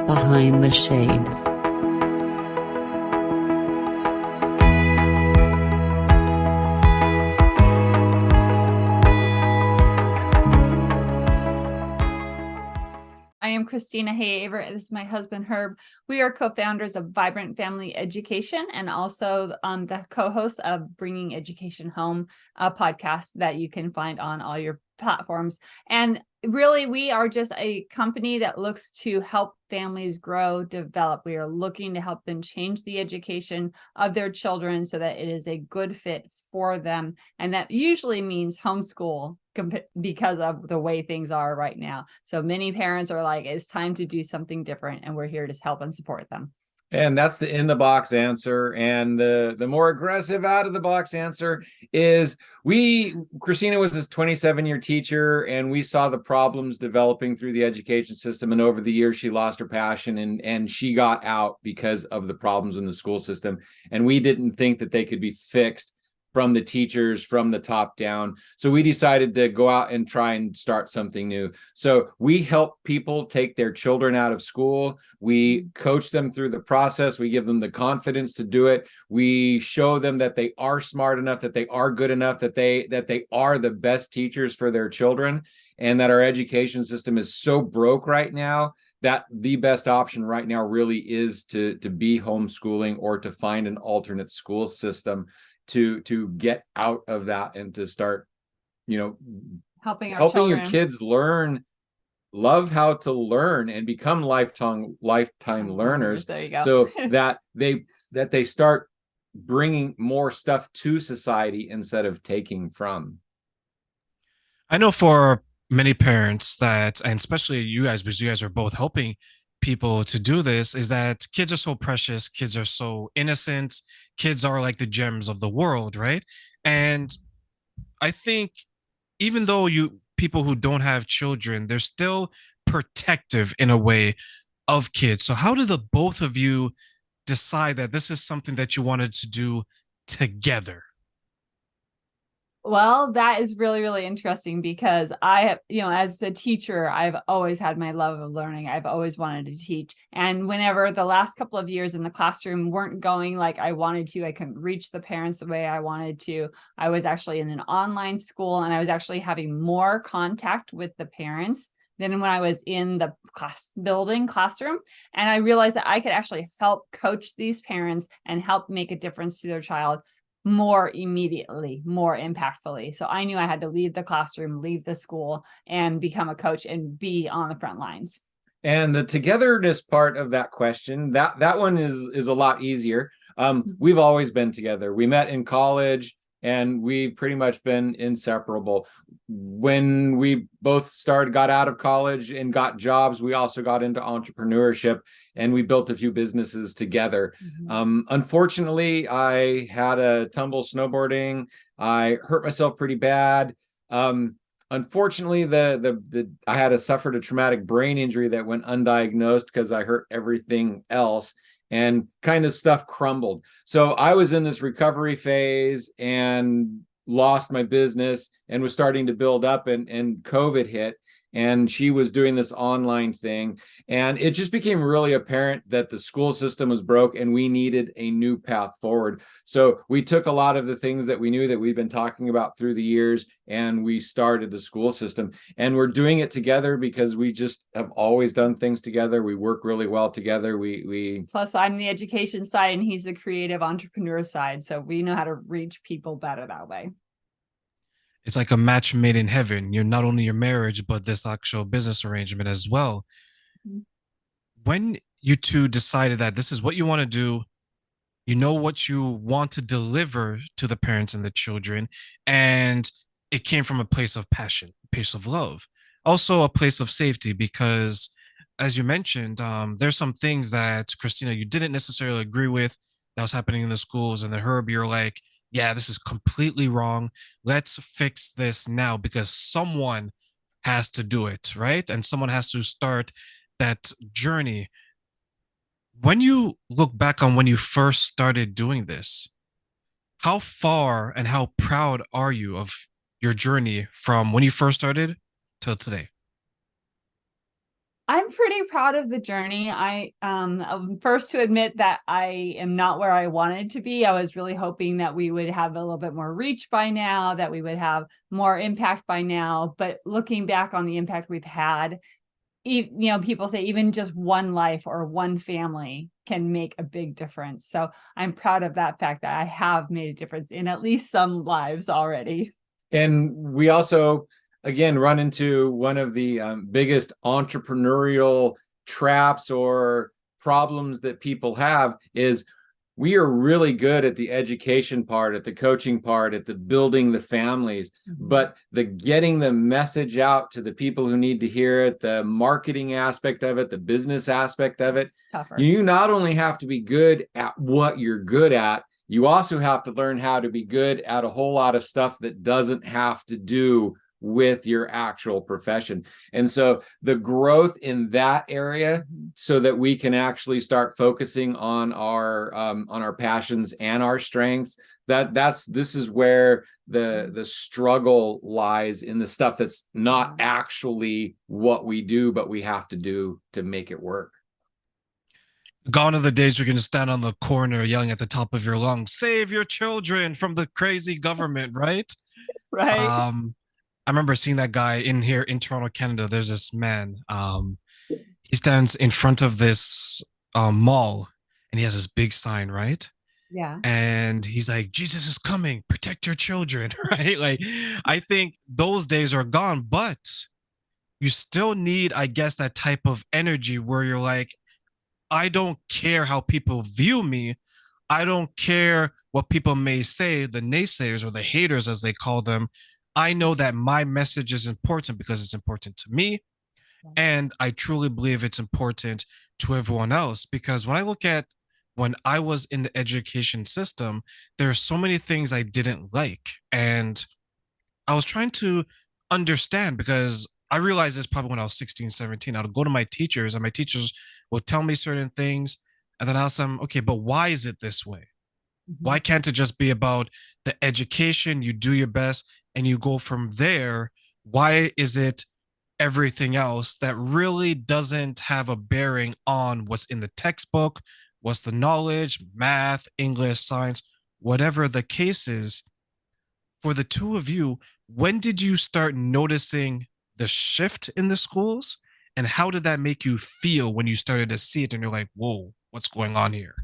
Behind the Shades. I am Kristina Herb. This is my husband, Herb. We are co-founders of Vibrant Family Education and also the co-host of Bringing Education Home, a podcast that you can find on all your platforms. And really, we are just a company that looks to help families grow, develop. We are looking to help them change the education of their children so that it is a good fit for them. And that usually means homeschool because of the way things are right now. So many parents are like, it's time to do something different, and we're here to help and support them. And that's the in the box answer. And the more aggressive out of the box answer is Kristina was this 27-year teacher, and we saw the problems developing through the education system. And over the years, she lost her passion and she got out because of the problems in the school system. And we didn't think that they could be fixed from the teachers, from the top down. So we decided to go out and try and start something new. So we help people take their children out of school. We coach them through the process. We give them the confidence to do it. We show them that they are smart enough, that they are good enough, that they are the best teachers for their children, and that our education system is so broke right now that the best option right now really is to be homeschooling or to find an alternate school system to get out of that and to start, helping your kids love how to learn and become lifetime learners. There you go. So that they start bringing more stuff to society instead of taking from. I know for many parents that, and especially you guys, because you guys are both helping people to do this, is that kids are so precious, kids are so innocent, kids are like the gems of the world, right? And I think even though people who don't have children, they're still protective in a way of kids. So how did the both of you decide that this is something that you wanted to do together? Well, that is really, really interesting because I have, as a teacher, I've always had my love of learning. I've always wanted to teach. And whenever the last couple of years in the classroom weren't going like I wanted to, I couldn't reach the parents the way I wanted to. I was actually in an online school, and I was actually having more contact with the parents than when I was in the classroom. And I realized that I could actually help coach these parents and help make a difference to their child more immediately, more impactfully. So I knew I had to leave the classroom, leave the school, and become a coach and be on the front lines. And the togetherness part of that question, that one is a lot easier. We've always been together. We met in college, and we've pretty much been inseparable. When we both got out of college and got jobs, we also got into entrepreneurship, and we built a few businesses together. Unfortunately, I had a tumble snowboarding. I hurt myself pretty bad. Unfortunately, I had suffered a traumatic brain injury that went undiagnosed because I hurt everything else, and kind of stuff crumbled. So I was in this recovery phase and lost my business and was starting to build up, and COVID hit, and she was doing this online thing. And it just became really apparent that the school system was broke and we needed a new path forward. So we took a lot of the things that we knew that we've been talking about through the years, and we started the school system. And we're doing it together because we just have always done things together. We work really well together. Plus, I'm the education side and he's the creative entrepreneur side. So we know how to reach people better that way. It's like a match made in heaven. You're not only your marriage, but this actual business arrangement as well. Mm-hmm. When you two decided that this is what you want to do, you know what you want to deliver to the parents and the children, and it came from a place of passion, a place of love, also a place of safety, because as you mentioned, there's some things that, Kristina, you didn't necessarily agree with that was happening in the schools, and then Herb, you're like, yeah, this is completely wrong. Let's fix this now because someone has to do it, right? And someone has to start that journey. When you look back on when you first started doing this, how far and how proud are you of your journey from when you first started till today? I'm pretty proud of the journey. I'm first to admit that I am not where I wanted to be. I was really hoping that we would have a little bit more reach by now, that we would have more impact by now. But looking back on the impact we've had, people say even just one life or one family can make a big difference. So I'm proud of that fact that I have made a difference in at least some lives already. And we also, again, run into one of the biggest entrepreneurial traps or problems that people have is we are really good at the education part, at the coaching part, at the building the families, but the getting the message out to the people who need to hear it, the marketing aspect of it, the business aspect of it, Tougher. you not only have to be good at what you're good at, you also have to learn how to be good at a whole lot of stuff that doesn't have to do with your actual profession. And so the growth in that area so that we can actually start focusing on our passions and our strengths, this is where the struggle lies, in the stuff that's not actually what we do, but we have to do to make it work. Gone are the days you're going to stand on the corner yelling at the top of your lungs, save your children from the crazy government, right? Right. I remember seeing that guy in here in Toronto, Canada. There's this man. He stands in front of this mall, and he has this big sign, right? Yeah. And he's like, Jesus is coming, protect your children, right? Like, I think those days are gone, but you still need, I guess, that type of energy where you're like, I don't care how people view me. I don't care what people may say, the naysayers or the haters, as they call them. I know that my message is important because it's important to me. And I truly believe it's important to everyone else. Because when I look at when I was in the education system, there are so many things I didn't like. And I was trying to understand, because I realized this probably when I was 16, 17. I would go to my teachers and my teachers would tell me certain things. And then I'll ask them, okay, but why is it this way? Why can't it just be about the education? You do your best and you go from there. Why is it everything else that really doesn't have a bearing on what's in the textbook, what's the knowledge, math, English, science, whatever the case is? For the two of you, when did you start noticing the shift in the schools? And how did that make you feel when you started to see it and you're like, whoa, what's going on here?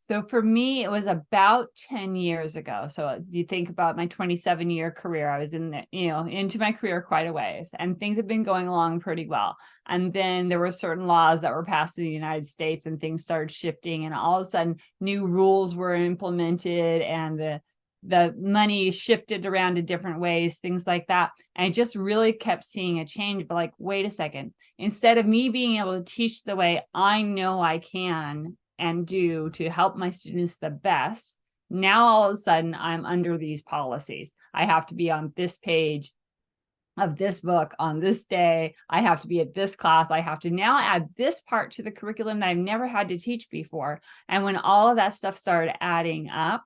So for me, it was about 10 years ago. So you think about my 27-year career, I was in the, into my career quite a ways, and things have been going along pretty well. And then there were certain laws that were passed in the United States and things started shifting, and all of a sudden new rules were implemented and the money shifted around in different ways, things like that. And I just really kept seeing a change, but like, wait a second, instead of me being able to teach the way I know I can and do to help my students the best, now all of a sudden I'm under these policies. I have to be on this page of this book on this day. I have to be at this class. I have to now add this part to the curriculum that I've never had to teach before. And when all of that stuff started adding up,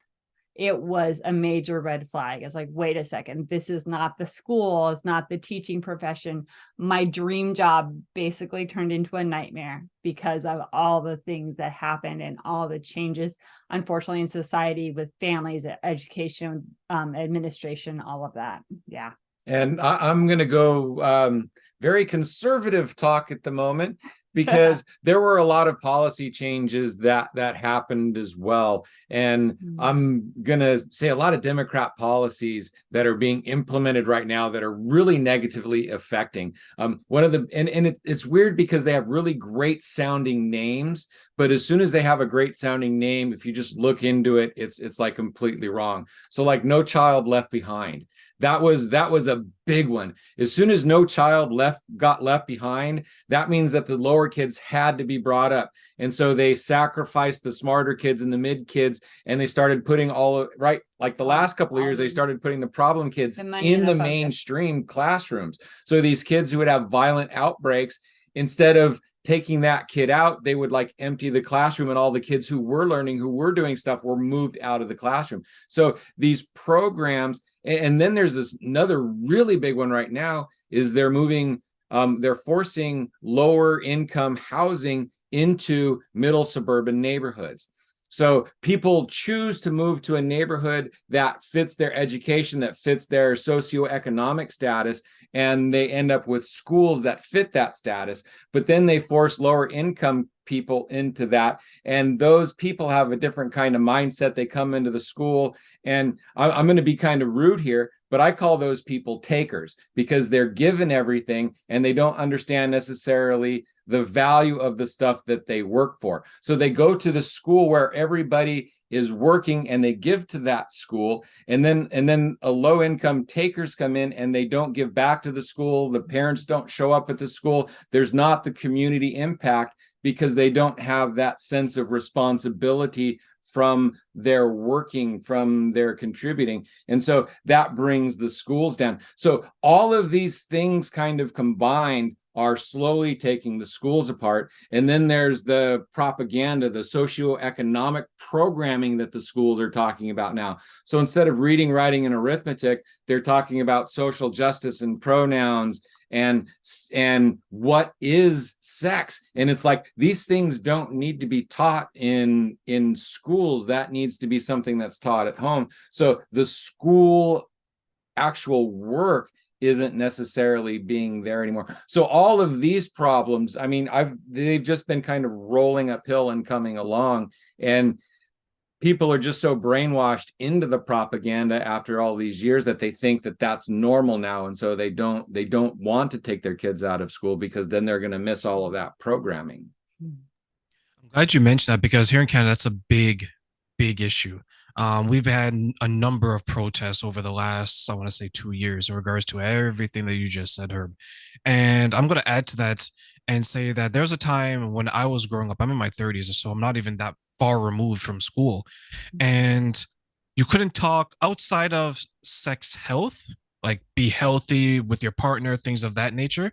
it was a major red flag. It's like, wait a second, this is not the school, it's not the teaching profession. My dream job basically turned into a nightmare because of all the things that happened and all the changes, unfortunately, in society with families, education, administration, all of that. Yeah. And I'm going to go very conservative talk at the moment, because there were a lot of policy changes that happened as well. And I'm going to say a lot of Democrat policies that are being implemented right now that are really negatively affecting. One of the, it's weird because they have really great sounding names, but as soon as they have a great sounding name, if you just look into it, it's like completely wrong. So like No Child Left Behind. That was a big one. As soon as No Child got left behind, that means that the lower kids had to be brought up. And so they sacrificed the smarter kids and the mid kids, and they started putting like the last couple of years, they started putting the problem kids in the mainstream classrooms. So these kids who would have violent outbreaks, instead of taking that kid out, they would like empty the classroom, and all the kids who were learning, who were doing stuff, were moved out of the classroom. So these programs, and then there's another really big one right now, is they're moving they're forcing lower income housing into middle suburban neighborhoods. So people choose to move to a neighborhood that fits their education, that fits their socioeconomic status, and they end up with schools that fit that status. But then they force lower income people into that, and those people have a different kind of mindset. They come into the school, and I'm going to be kind of rude here, but I call those people takers, because they're given everything and they don't understand necessarily the value of the stuff that they work for. So they go to the school where everybody is working and they give to that school, and then a low income takers come in and they don't give back to the school. The parents don't show up at the school. There's not the community impact, because they don't have that sense of responsibility from their working, from their contributing. And so that brings the schools down. So all of these things kind of combined are slowly taking the schools apart. And then there's the propaganda, the socioeconomic programming that the schools are talking about now. So instead of reading, writing, and arithmetic, they're talking about social justice and pronouns and what is sex. And it's like, these things don't need to be taught in schools. That needs to be something that's taught at home. So the school actual work isn't necessarily being there anymore. So all of these problems, I mean, they've just been kind of rolling uphill and coming along, and people are just so brainwashed into the propaganda after all these years that they think that that's normal now, and so they don't want to take their kids out of school, because then they're going to miss all of that programming. I'm glad you mentioned that, because here in Canada, that's a big issue. We've had a number of protests over the last, I want to say, 2 years in regards to everything that you just said, Herb. And I'm going to add to that and say that there's a time when I was growing up, I'm in my 30s, so I'm not even that far removed from school. And you couldn't talk outside of sex health, like be healthy with your partner, things of that nature.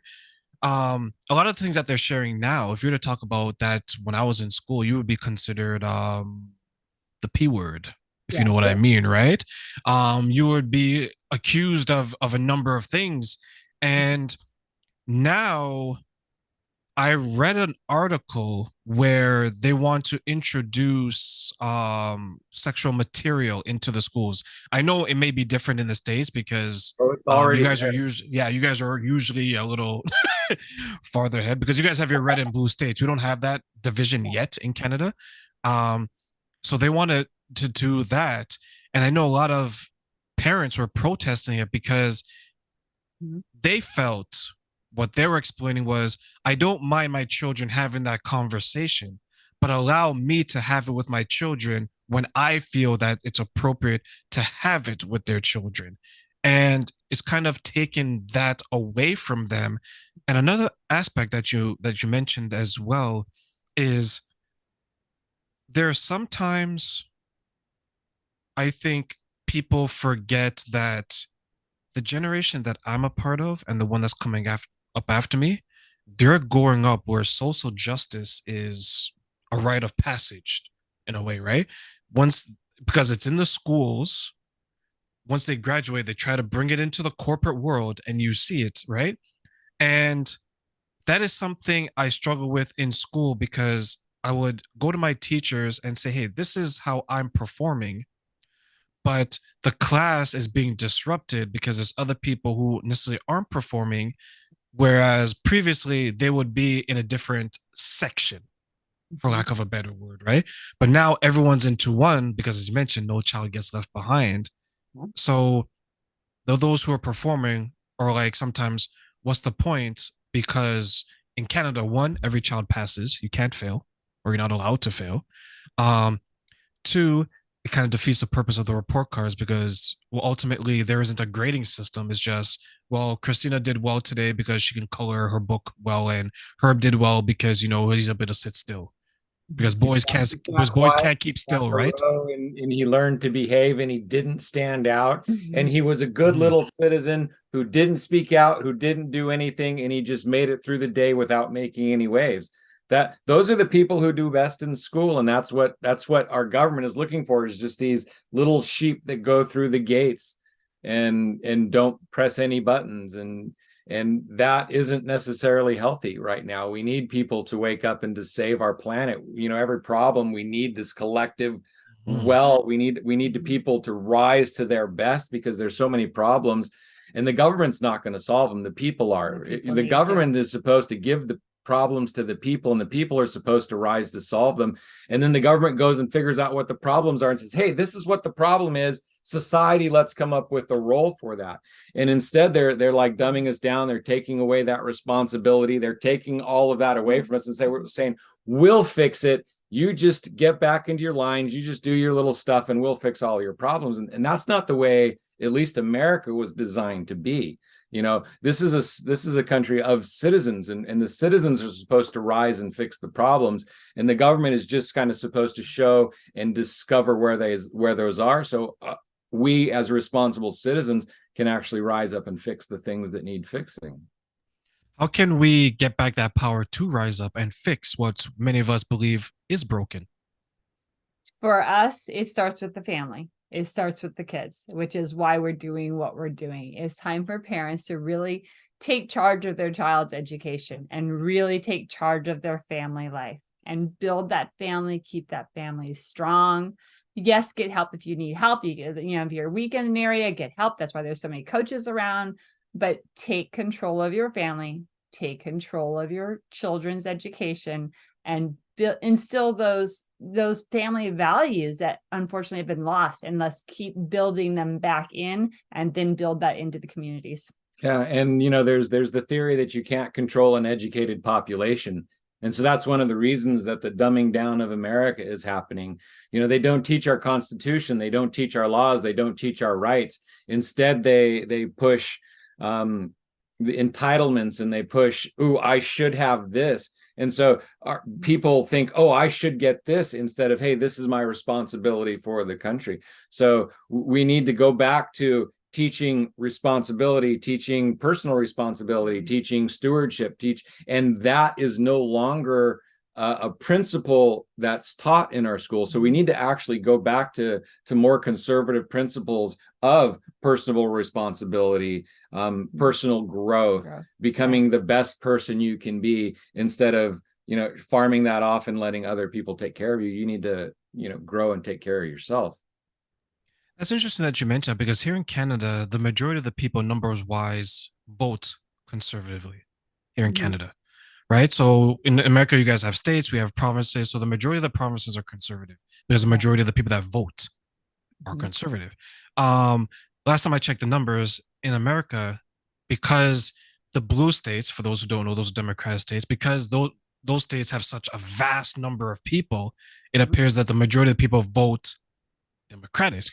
A lot of the things that they're sharing now, if you were to talk about that when I was in school, you would be considered the P word, if you know what I mean, right? You would be accused of a number of things. And now I read an article where they want to introduce sexual material into the schools. I know it may be different in the States, because you guys are usually a little farther ahead, because you guys have your red and blue states. We don't have that division yet in Canada. So they wanted to do that. And I know a lot of parents were protesting it, because they felt, what they were explaining was, I don't mind my children having that conversation, but allow me to have it with my children when I feel that it's appropriate to have it with their children. And it's kind of taken that away from them. And another aspect that you mentioned as well is, there are sometimes, I think people forget that the generation that I'm a part of and the one that's coming up after me, they're growing up where social justice is a rite of passage in a way, right? Because it's in the schools, once they graduate, they try to bring it into the corporate world, and you see it, right? And that is something I struggle with in school, because I would go to my teachers and say, hey, this is how I'm performing, but the class is being disrupted because there's other people who necessarily aren't performing, whereas previously they would be in a different section, for lack of a better word, right? But now everyone's into one, because as you mentioned, no child gets left behind. So those who are performing are like, sometimes, what's the point? Because in Canada, one, every child passes. You can't fail, or you're not allowed to fail. Two, it kind of defeats the purpose of the report cards, because, well, ultimately there isn't a grading system. It's just, well, Kristina did well today because she can color her book well, and Herb did well because, he's able to sit still, because boys can't keep still, right? And he learned to behave, and he didn't stand out, and he was a good little citizen who didn't speak out, who didn't do anything, and he just made it through the day without making any waves. Those are the people who do best in school, and that's what our government is looking for, is just these little sheep that go through the gates and don't press any buttons. And And that isn't necessarily healthy right now. We need people to wake up and to save our planet. Every problem, we need this collective we need the people to rise to their best, because there's so many problems, and the government's not going to solve them. The people are. The government is supposed to give the problems to the people, and the people are supposed to rise to solve them. And then the government goes and figures out what the problems are and says, hey, this is what the problem is. Society, let's come up with a role for that. And instead they're like dumbing us down. They're taking away that responsibility. They're taking all of that away from us and we're saying, we'll fix it. You just get back into your lines. You just do your little stuff and we'll fix all your problems. And that's not the way, at least America was designed to be. This is a country of citizens, and the citizens are supposed to rise and fix the problems, and the government is just kind of supposed to show and discover where those are. So we as responsible citizens can actually rise up and fix the things that need fixing. How can we get back that power to rise up and fix what many of us believe is broken? For us, it starts with the family. It starts with the kids, which is why we're doing what we're doing. It's time for parents to really take charge of their child's education and really take charge of their family life and build that family, keep that family strong. Yes, get help if you need help. If you're weak in an area, get help. That's why there's so many coaches around. But take control of your family, take control of your children's education, and instill those family values that unfortunately have been lost, and let's keep building them back in, and then build that into the communities. Yeah, and there's the theory that you can't control an educated population. And so that's one of the reasons that the dumbing down of America is happening. They don't teach our Constitution, they don't teach our laws, they don't teach our rights. Instead, they push the entitlements, and they push, I should have this. And so people think, I should get this, instead of, hey, this is my responsibility for the country. So we need to go back to teaching responsibility, teaching personal responsibility, teaching stewardship, and that is no longer a principle that's taught in our school. So we need to actually go back to more conservative principles of personal responsibility, personal growth, becoming the best person you can be, instead of farming that off and letting other people take care of you. You need to grow and take care of yourself. That's interesting that you mentioned, because here in Canada, the majority of the people, numbers wise, vote conservatively here in Canada, right? So in America, you guys have states, we have provinces. So the majority of the provinces are conservative, because the majority of the people that vote are conservative. Last time I checked the numbers in America, because the blue states, for those who don't know, those Democratic states, because those states have such a vast number of people, it appears that the majority of the people vote Democratic,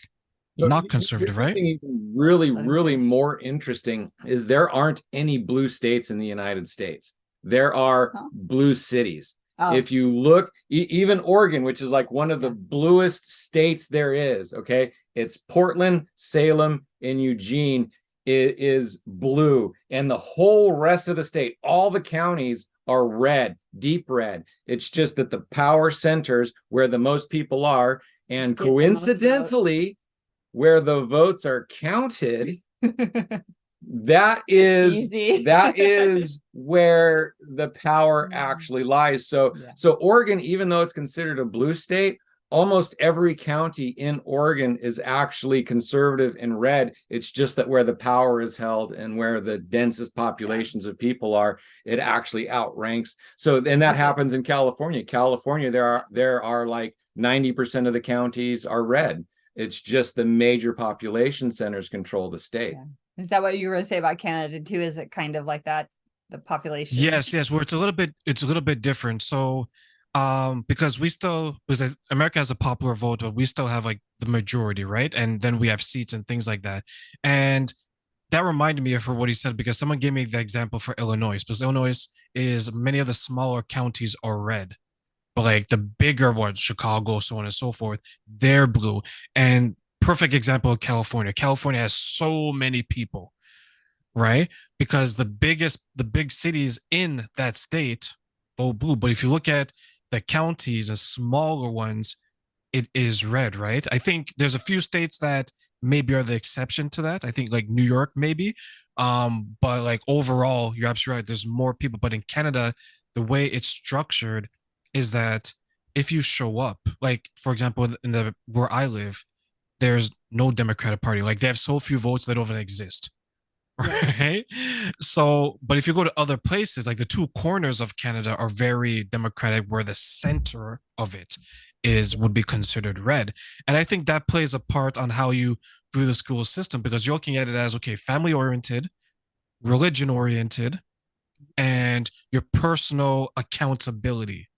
not conservative, right? Even really more interesting is there aren't any blue states in the United States. There are blue cities. If you look, even Oregon, which is like one of the bluest states there is, okay? It's Portland, Salem, and Eugene is blue. And the whole rest of the state, all the counties are red, deep red. It's just that the power centers where the most people are, and coincidentally, where the votes are counted, that is where the power actually lies. So Oregon, even though it's considered a blue state, almost every county in Oregon is actually conservative and red. It's just that where the power is held and where the densest populations of people are, it actually outranks. So, and that happens in California. California, there are like 90% of the counties are red. It's just the major population centers control the state. Yeah. Is that what you were going to say about Canada too? Is it kind of like that, the population? Yes. Where it's a little bit different. So, because America has a popular vote, but we still have like the majority, right? And then we have seats and things like that. And that reminded me of what he said, because someone gave me the example for Illinois, because Illinois is, many of the smaller counties are red, but like the bigger ones, Chicago, so on and so forth, they're blue. And perfect example of California. California has so many people, right? Because the big cities in that state vote blue. But if you look at the counties and smaller ones, it is red, right? I think there's a few states that maybe are the exception to that. I think like New York, maybe, But like overall, you're absolutely right. There's more people, but in Canada, the way it's structured is that if you show up, like for example, in the where I live, there's no Democratic Party. Like they have so few votes they don't even exist. Right. So, but if you go to other places, like the two corners of Canada are very democratic, where the center of it is would be considered red. And I think that plays a part on how you view the school system, because you're looking at it as, okay, family oriented, religion oriented, and your personal accountability.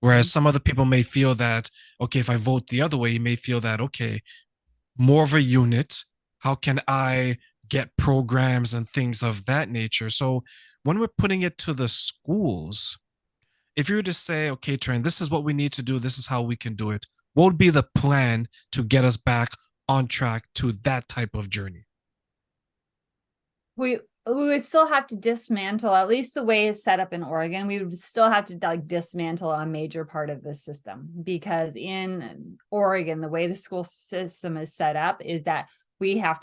Whereas some other people may feel that, okay, if I vote the other way, you may feel that, okay, more of a unit. How can I get programs and things of that nature? So when we're putting it to the schools, if you were to say, okay, Trent, this is what we need to do, this is how we can do it, what would be the plan to get us back on track to that type of journey? We would still have to dismantle, at least the way it's set up in Oregon, we would still have to like dismantle a major part of the system, because in Oregon, the way the school system is set up is that we have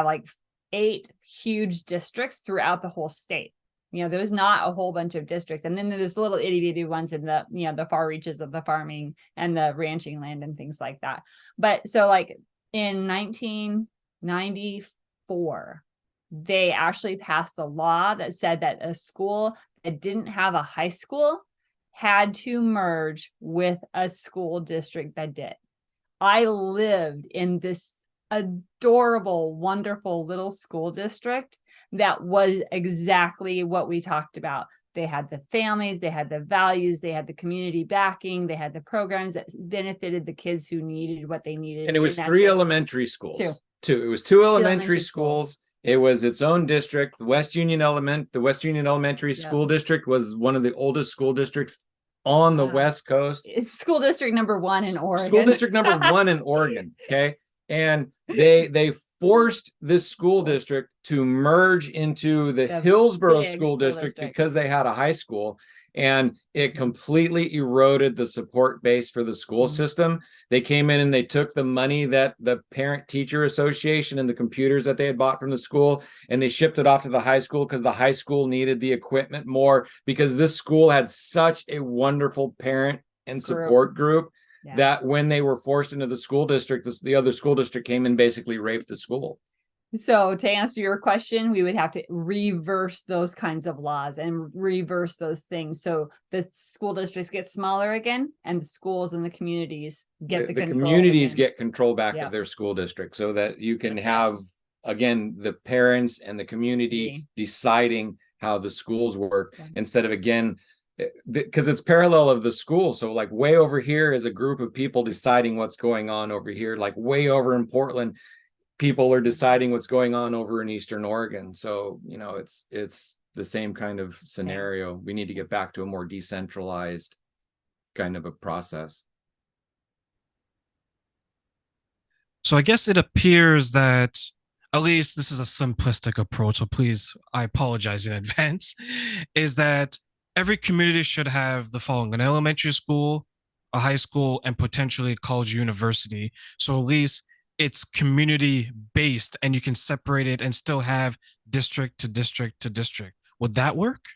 like 8 huge districts throughout the whole state. There's not a whole bunch of districts. And then there's little itty bitty ones in the, the far reaches of the farming and the ranching land and things like that. But so like in 1994, they actually passed a law that said that a school that didn't have a high school had to merge with a school district that did. I lived in this adorable, wonderful little school district that was exactly what we talked about. They had the families, they had the values, they had the community backing, they had the programs that benefited the kids who needed what they needed. And it was 3 elementary schools. Two. It was 2 elementary schools. It was its own district. The West Union Elementary School District was one of the oldest school districts on the West Coast. It's school district number 1 in Oregon. School district number 1 in Oregon. Okay. And they forced this school district to merge into the Hillsborough school district because they had a high school, and it completely eroded the support base for the school system. They came in and they took the money that the parent teacher association and the computers that they had bought from the school, and they shipped it off to the high school because the high school needed the equipment more, because this school had such a wonderful parent and support group. Yeah. That when they were forced into the school district, the other school district came and basically raped the school. So to answer your question, we would have to reverse those kinds of laws and reverse those things. So the school districts get smaller again, and the schools and the communities get the communities get control back of their school district, so that you can have, again, the parents and the community deciding how the schools work, instead of, again, because it's parallel of the school. So like way over here is a group of people deciding what's going on over here. Like way over in Portland, people are deciding what's going on over in Eastern Oregon. So, it's the same kind of scenario. We need to get back to a more decentralized kind of a process. So I guess it appears that, at least this is a simplistic approach, so please, I apologize in advance, is that every community should have the following: an elementary school, a high school, and potentially a college or university. So at least it's community based, and you can separate it and still have district to district to district. Would that work?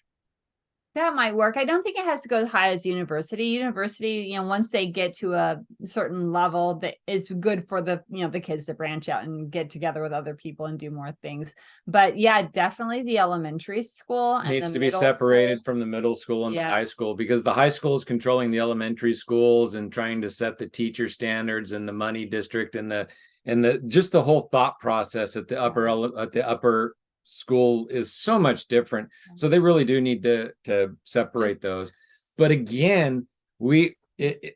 That might work. I don't think it has to go as high as university. Once they get to a certain level, that is good for the kids to branch out and get together with other people and do more things. But yeah, definitely the elementary school needs to be separated from the middle school and the high school, because the high school is controlling the elementary schools and trying to set the teacher standards and the money district and the just the whole thought process at the upper school is so much different. So they really do need to separate those. But again,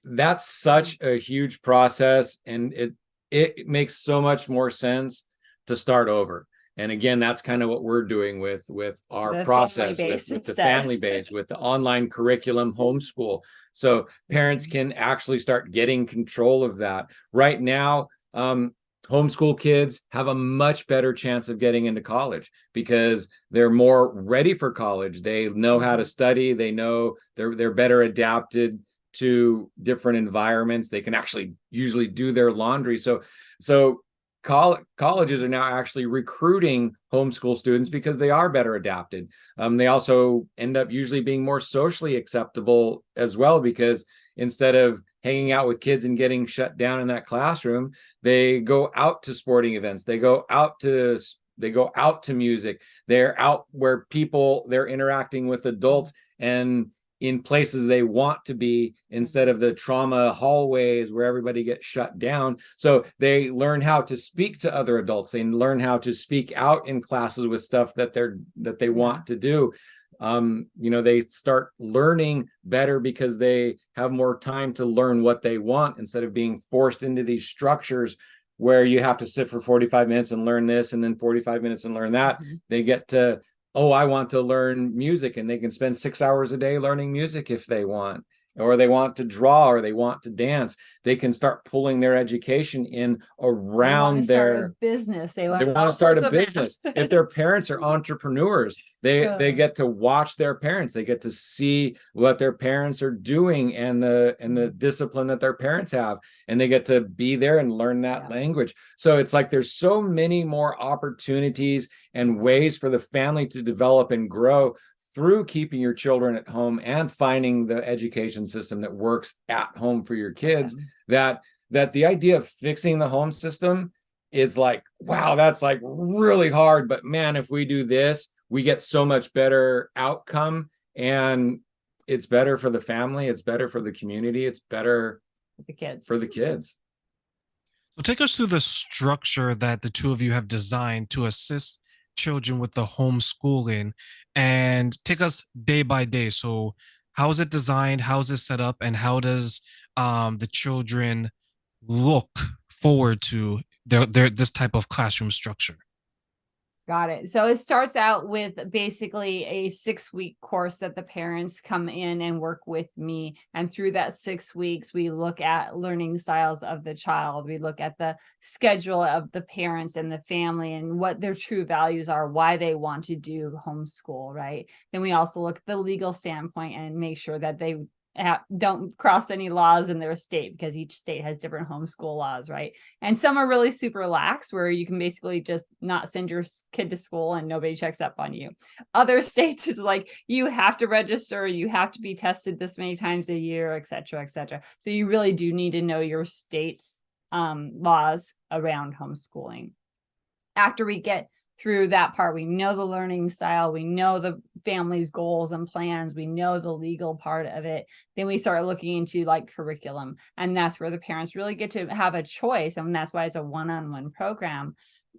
that's such a huge process, and it makes so much more sense to start over. And again, that's kind of what we're doing with our process, with the family base, with the online curriculum, homeschool. So parents can actually start getting control of that. Right now, homeschool kids have a much better chance of getting into college because they're more ready for college. They know how to study. They know they're better adapted to different environments. They can actually usually do their laundry. So colleges are now actually recruiting homeschool students because they are better adapted. They also end up usually being more socially acceptable as well, because instead of hanging out with kids and getting shut down in that classroom, they go out to sporting events, they go out to music, they're out where they're interacting with adults and in places they want to be, instead of the trauma hallways where everybody gets shut down. So they learn how to speak to other adults. They learn how to speak out in classes with stuff that they want to do. They start learning better because they have more time to learn what they want, instead of being forced into these structures where you have to sit for 45 minutes and learn this, and then 45 minutes and learn that. They get to, oh, I want to learn music, and they can spend 6 hours a day learning music if they want, or they want to draw, or they want to dance. They can start pulling their education in around their business. They want to start a business. If their parents are entrepreneurs, they get to watch their parents. They get to see what their parents are doing and the discipline that their parents have, and they get to be there and learn that language. So it's like there's so many more opportunities and ways for the family to develop and grow through keeping your children at home and finding the education system that works at home for your kids, that the idea of fixing the home system is like, wow, that's like really hard. But man, if we do this, we get so much better outcome, and it's better for the family. It's better for the community. It's better for the kids. So take us through the structure that the two of you have designed to assist children with the homeschooling, and take us day by day. So how is it designed? How is it set up? And how does the children look forward to their this type of classroom structure? Got it. So it starts out with basically a 6-week course that the parents come in and work with me. And through that 6 weeks, we look at learning styles of the child. We look at the schedule of the parents and the family and what their true values are, why they want to do homeschool, right? Then we also look at the legal standpoint and make sure that they don't cross any laws in their state, because each state has different homeschool laws, right? And some are really super lax, where you can basically just not send your kid to school and nobody checks up on you. Other states is like, you have to register, you have to be tested this many times a year, et cetera, et cetera. So you really do need to know your state's laws around homeschooling. After we get through that part, we know the learning style, we know the family's goals and plans, we know the legal part of it. Then we start looking into like curriculum, and that's where the parents really get to have a choice. And that's why it's a one-on-one program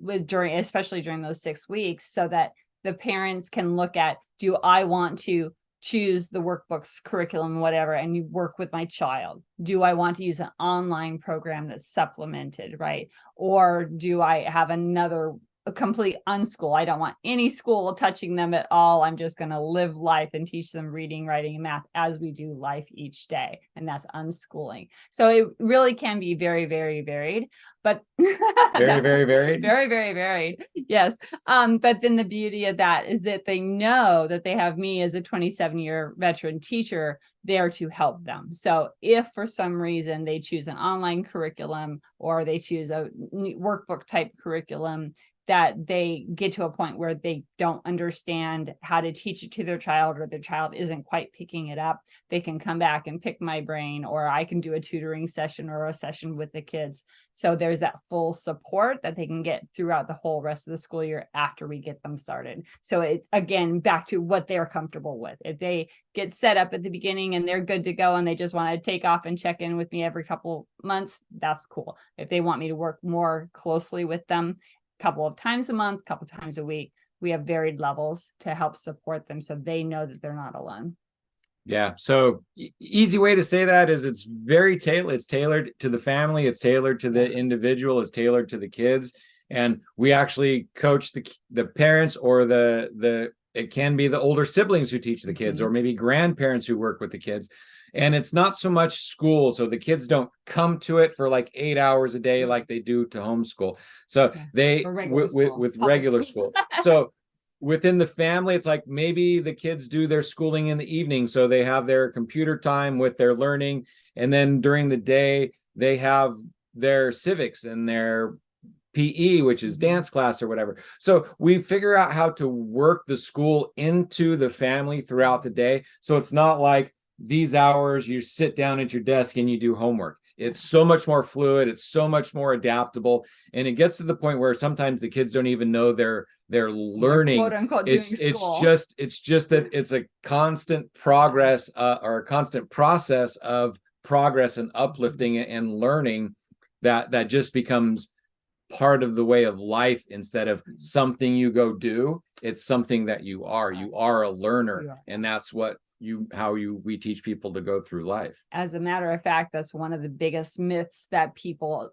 especially during those 6 weeks, so that the parents can look at, do I want to choose the workbooks, curriculum, whatever, and you work with my child? Do I want to use an online program that's supplemented, right? Or do I have a complete unschool? I don't want any school touching them at all. I'm just going to live life and teach them reading, writing, and math as we do life each day. And that's unschooling. So it really can be very, very varied, but very, very varied. Very, very varied. Yes. But then the beauty of that is that they know that they have me as a 27-year veteran teacher there to help them. So if for some reason they choose an online curriculum, or they choose a workbook type curriculum, that they get to a point where they don't understand how to teach it to their child, or their child isn't quite picking it up, they can come back and pick my brain, or I can do a tutoring session or a session with the kids. So there's that full support that they can get throughout the whole rest of the school year after we get them started. So it's, again, back to what they're comfortable with. If they get set up at the beginning and they're good to go and they just want to take off and check in with me every couple months, that's cool. If they want me to work more closely with them, couple of times a month, couple times a week, we have varied levels to help support them so they know that they're not alone. Yeah. So easy way to say that is it's very tailored. It's tailored to the family. It's tailored to the individual. It's tailored to the kids. And we actually coach the parents, or it can be the older siblings who teach the kids, or maybe grandparents who work with the kids. And it's not so much school. So the kids don't come to it for like 8 hours a day like they do to homeschool. So they with regular school. So within the family, it's like maybe the kids do their schooling in the evening. So they have their computer time with their learning. And then during the day, they have their civics and their PE, which is dance class or whatever. So we figure out how to work the school into the family throughout the day. So it's not like these hours you sit down at your desk and you do homework. It's so much more fluid. It's so much more adaptable. And it gets to the point where sometimes the kids don't even know they're learning. Quote unquote It's just that it's a constant progress or a constant process of progress and uplifting and learning that just becomes part of the way of life instead of something you go do. It's something that you are a learner, and that's what we teach people to go through life. As a matter of fact, that's one of the biggest myths that people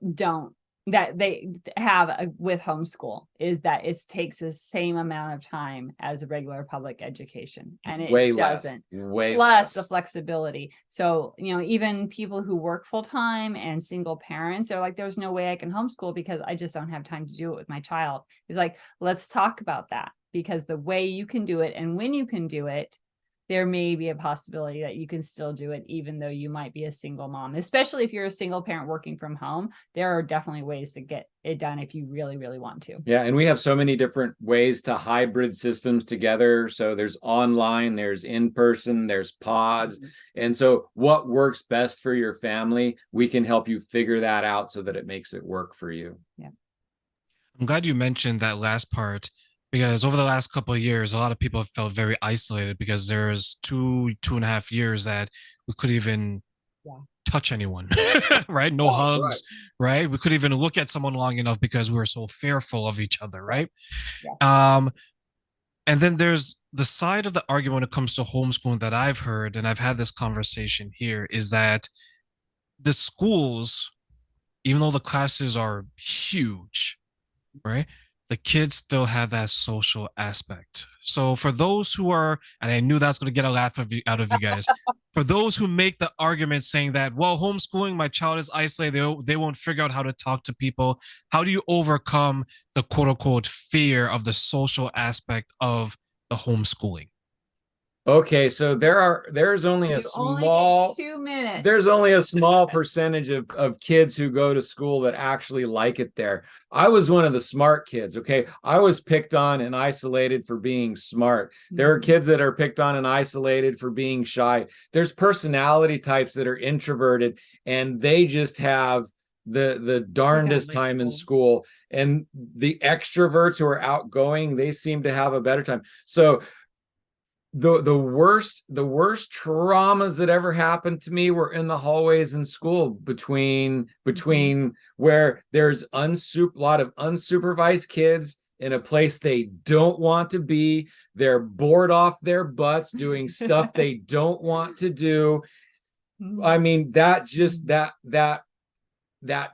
that they have with homeschool, is that it takes the same amount of time as a regular public education, and it doesn't. Way plus less. The flexibility. So, even people who work full time and single parents, they're like, there's no way I can homeschool because I just don't have time to do it with my child. It's like, let's talk about that, because the way you can do it and when you can do it, there may be a possibility that you can still do it, even though you might be a single mom, especially if you're a single parent working from home. There are definitely ways to get it done if you really, really want to. Yeah. And we have so many different ways to hybrid systems together. So there's online, there's in person, there's pods. And so what works best for your family, we can help you figure that out so that it makes it work for you. Yeah. I'm glad you mentioned that last part, because over the last couple of years, a lot of people have felt very isolated because there's 2.5 years that we couldn't even touch anyone, right? No hugs, right? We couldn't even look at someone long enough because we were so fearful of each other, right? Yeah. And then there's the side of the argument when it comes to homeschooling that I've heard, and I've had this conversation here, is that the schools, even though the classes are huge, right, the kids still have that social aspect. So for those who are, and I knew that's going to get a laugh out of you guys, for those who make the argument saying that, well, homeschooling, my child is isolated, they won't figure out how to talk to people. How do you overcome the quote unquote fear of the social aspect of the homeschooling? Okay, so there's only a small 2 minutes. There's only a small percentage of kids who go to school that actually like it there. I was one of the smart kids, okay? I was picked on and isolated for being smart. There are kids that are picked on and isolated for being shy. There's personality types that are introverted and they just have the darndest time in school. And the extroverts who are outgoing, they seem to have a better time. So the worst traumas that ever happened to me were in the hallways in school between where there's a lot of unsupervised kids in a place they don't want to be. They're bored off their butts doing stuff they don't want to do. I mean, that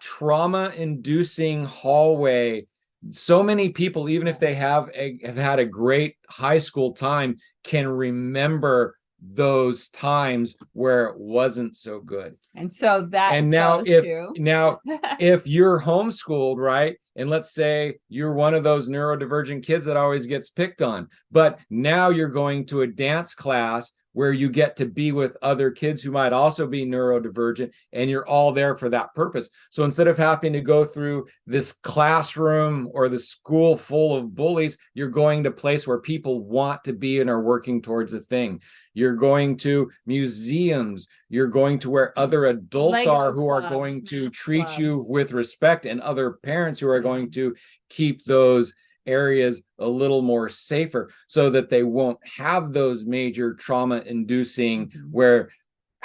trauma inducing hallway, so many people, even if they have had a great high school time, can remember those times where it wasn't so good. And so that, and now if you're homeschooled, right, and let's say you're one of those neurodivergent kids that always gets picked on, but now you're going to a dance class where you get to be with other kids who might also be neurodivergent, and you're all there for that purpose. So instead of having to go through this classroom or the school full of bullies, you're going to a place where people want to be and are working towards a thing. You're going to museums. You're going to where other adults are who are going to treat you with respect, and other parents who are going to keep those areas a little more safer so that they won't have those major trauma inducing where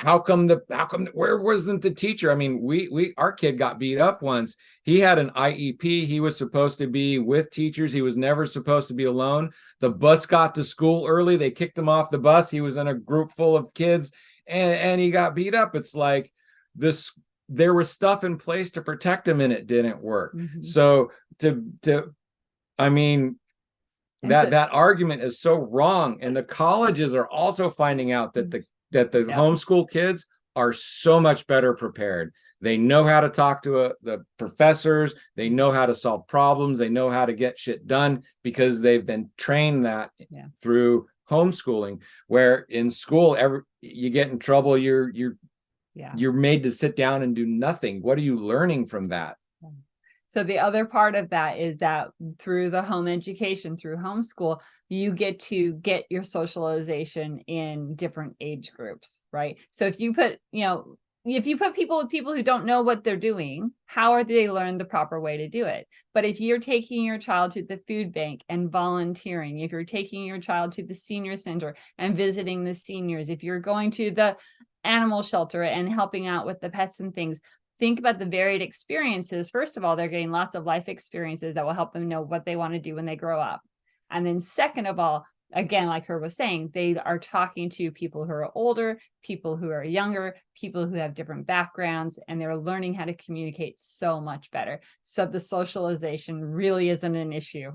where wasn't the teacher? I mean, our kid got beat up once. He had an IEP. He was supposed to be with teachers. He was never supposed to be alone. The bus got to school early. They kicked him off the bus. He was in a group full of kids and he got beat up. It's like there was stuff in place to protect him and it didn't work. So I mean, that argument is so wrong. And the colleges are also finding out that the homeschool kids are so much better prepared. They know how to talk to the professors. They know how to solve problems. They know how to get shit done because they've been trained that through homeschooling, where in school, you get in trouble, you're made to sit down and do nothing. What are you learning from that? So the other part of that is that through the home education, through homeschool, you get to get your socialization in different age groups, right? So if you put, if you put people with people who don't know what they're doing, how are they learn the proper way to do it? But if you're taking your child to the food bank and volunteering, if you're taking your child to the senior center and visiting the seniors, if you're going to the animal shelter and helping out with the pets and things, think about the varied experiences. First of all, they're getting lots of life experiences that will help them know what they want to do when they grow up. And then second of all, again, like Herb was saying, they are talking to people who are older, people who are younger, people who have different backgrounds, and they're learning how to communicate so much better. So the socialization really isn't an issue.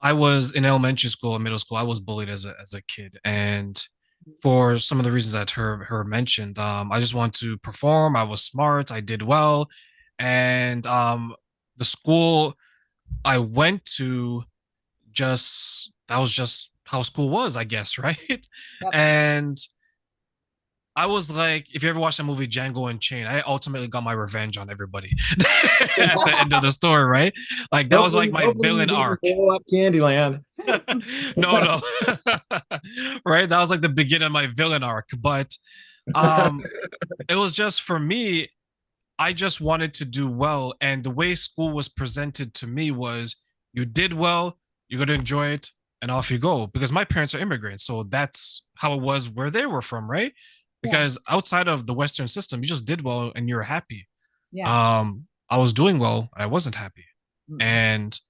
I was in elementary school and middle school. I was bullied as a kid, and for some of the reasons that her mentioned, I just want to perform. I was smart. I did well, and the school I went to, just that was just how school was, I guess, right? Yep. And I was like, if you ever watched that movie Django Unchained, I ultimately got my revenge on everybody at the end of the story, right? Like that was like my villain arc. Blow up Candyland. No. Right? That was like the beginning of my villain arc. But it was just for me, I just wanted to do well. And the way school was presented to me was you did well, you're going to enjoy it, and off you go. Because my parents are immigrants. So that's how it was where they were from, right? Because outside of the Western system, you just did well and you're happy. Yeah. I was doing well, I wasn't happy. Mm-hmm. And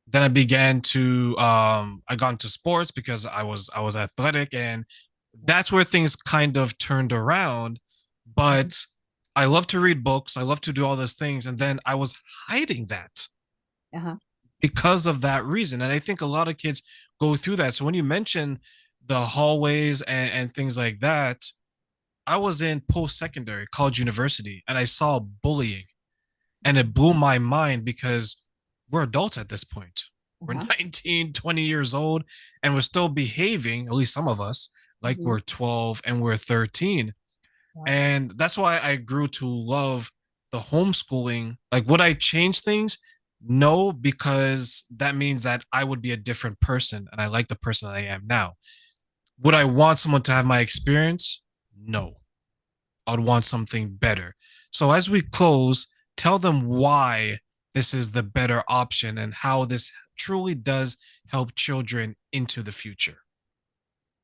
then I began to I got into sports because I was athletic, and that's where things kind of turned around. But I love to read books, I love to do all those things, and then I was hiding that because of that reason. And I think a lot of kids go through that. So when you mention the hallways and things like that, I was in post-secondary, college, university, and I saw bullying, and it blew my mind because we're adults at this point. We're 19, 20 years old, and we're still behaving, at least some of us, like we're 12 and we're 13. And that's why I grew to love the homeschooling. Like, would I change things? No, because that means that I would be a different person, and I like the person that I am now. Would I want someone to have my experience? No, I'd want something better. So as we close, tell them why this is the better option and how this truly does help children into the future.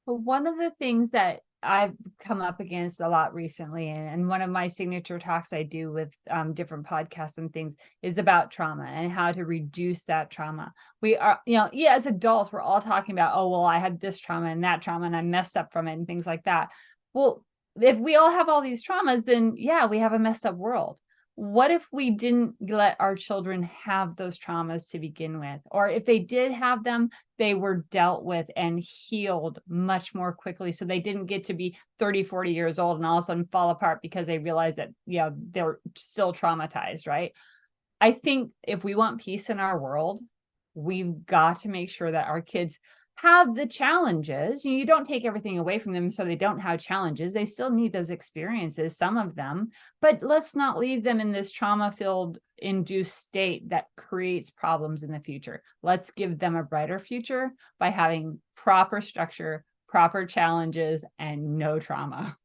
Well, one of the things that I've come up against a lot recently, and one of my signature talks I do with different podcasts and things, is about trauma and how to reduce that trauma. We are, as adults, we're all talking about, oh, well, I had this trauma and that trauma and I messed up from it and things like that. Well, if we all have all these traumas, then we have a messed up world. What if we didn't let our children have those traumas to begin with? Or if they did have them, they were dealt with and healed much more quickly. So they didn't get to be 30, 40 years old and all of a sudden fall apart because they realized that, they're still traumatized, right? I think if we want peace in our world, we've got to make sure that our kids have the challenges. You don't take everything away from them so they don't have challenges. They still need those experiences, some of them, but let's not leave them in this trauma-filled induced state that creates problems in the future. Let's give them a brighter future by having proper structure, proper challenges, and no trauma.